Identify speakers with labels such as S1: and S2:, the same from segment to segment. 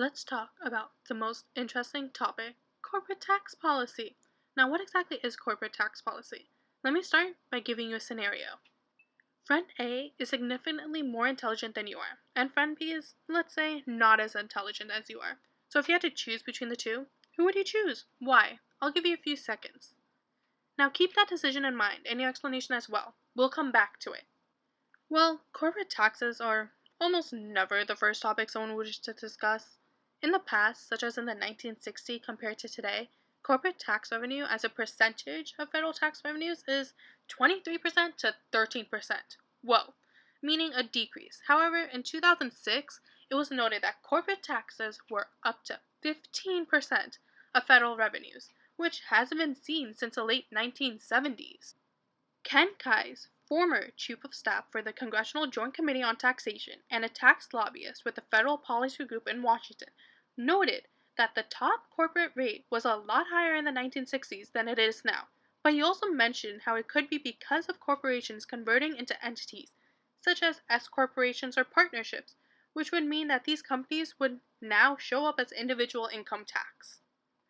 S1: Let's talk about the most interesting topic, corporate tax policy. Now, what exactly is corporate tax policy? Let me start by giving you a scenario. Friend A is significantly more intelligent than you are, and friend B is, let's say, not as intelligent as you are. So if you had to choose between the two, who would you choose? Why? I'll give you a few seconds. Now keep that decision in mind and your explanation as well. We'll come back to it. Well, corporate taxes are almost never the first topic someone wishes to discuss. In the past, such as in the 1960s compared to today, corporate tax revenue as a percentage of federal tax revenues is 23% to 13%. Whoa, meaning a decrease. However, in 2006, it was noted that corporate taxes were up to 15% of federal revenues, which hasn't been seen since the late 1970s. Ken Kai's former chief of staff for the Congressional Joint Committee on Taxation and a tax lobbyist with the Federal Policy Group in Washington, noted that the top corporate rate was a lot higher in the 1960s than it is now. But he also mentioned how it could be because of corporations converting into entities, such as S corporations or partnerships, which would mean that these companies would now show up as individual income tax.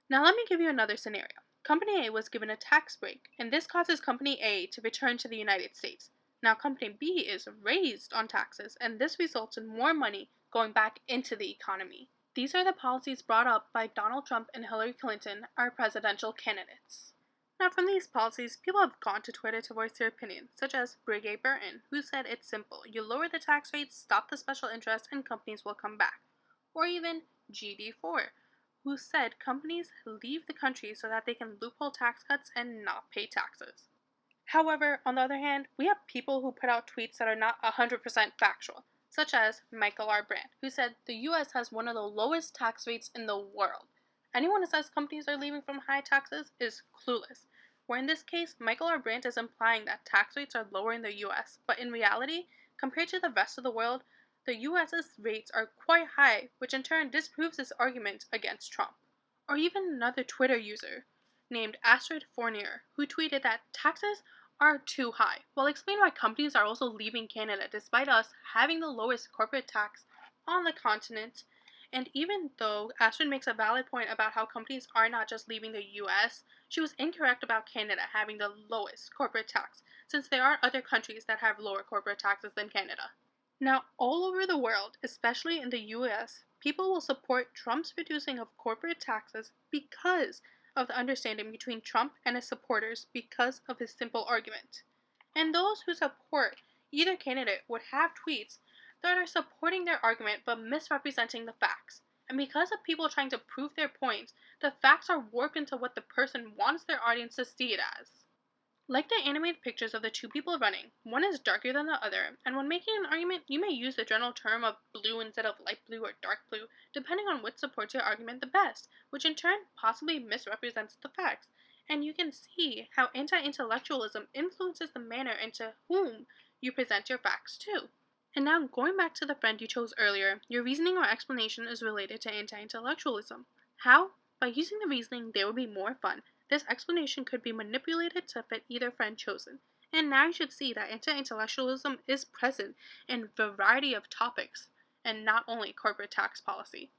S1: Now let me give you another scenario. Company A was given a tax break, and this causes Company A to return to the United States. Now Company B is raised on taxes, and this results in more money going back into the economy. These are the policies brought up by Donald Trump and Hillary Clinton, our presidential candidates. Now from these policies, people have gone to Twitter to voice their opinions, such as Brigade Burton, who said it's simple. You lower the tax rates, stop the special interest, and companies will come back. Or even GD4, who said companies leave the country so that they can loophole tax cuts and not pay taxes. However, on the other hand, we have people who put out tweets that are not 100% factual, such as Michael R. Brandt, who said the US has one of the lowest tax rates in the world. Anyone who says companies are leaving from high taxes is clueless, where in this case, Michael R. Brandt is implying that tax rates are lower in the US, but in reality, compared to the rest of the world, the US's rates are quite high, which in turn disproves his argument against Trump. Or even another Twitter user named Astrid Fournier, who tweeted that taxes are too high, while explaining why companies are also leaving Canada despite us having the lowest corporate tax on the continent. And even though Astrid makes a valid point about how companies are not just leaving the US, she was incorrect about Canada having the lowest corporate tax, since there are other countries that have lower corporate taxes than Canada. Now, all over the world, especially in the US, people will support Trump's reducing of corporate taxes because of the understanding between Trump and his supporters because of his simple argument. And those who support either candidate would have tweets that are supporting their argument but misrepresenting the facts. And because of people trying to prove their points, the facts are warped into what the person wants their audience to see it as. Like the animated pictures of the two people running, one is darker than the other, and when making an argument, you may use the general term of blue instead of light blue or dark blue, depending on which supports your argument the best, which in turn possibly misrepresents the facts. And you can see how anti-intellectualism influences the manner into whom you present your facts to. And now, going back to the friend you chose earlier, your reasoning or explanation is related to anti-intellectualism. How? By using the reasoning, there will be more fun. This explanation could be manipulated to fit either friend chosen. And now you should see that anti-intellectualism is present in a variety of topics, and not only corporate tax policy.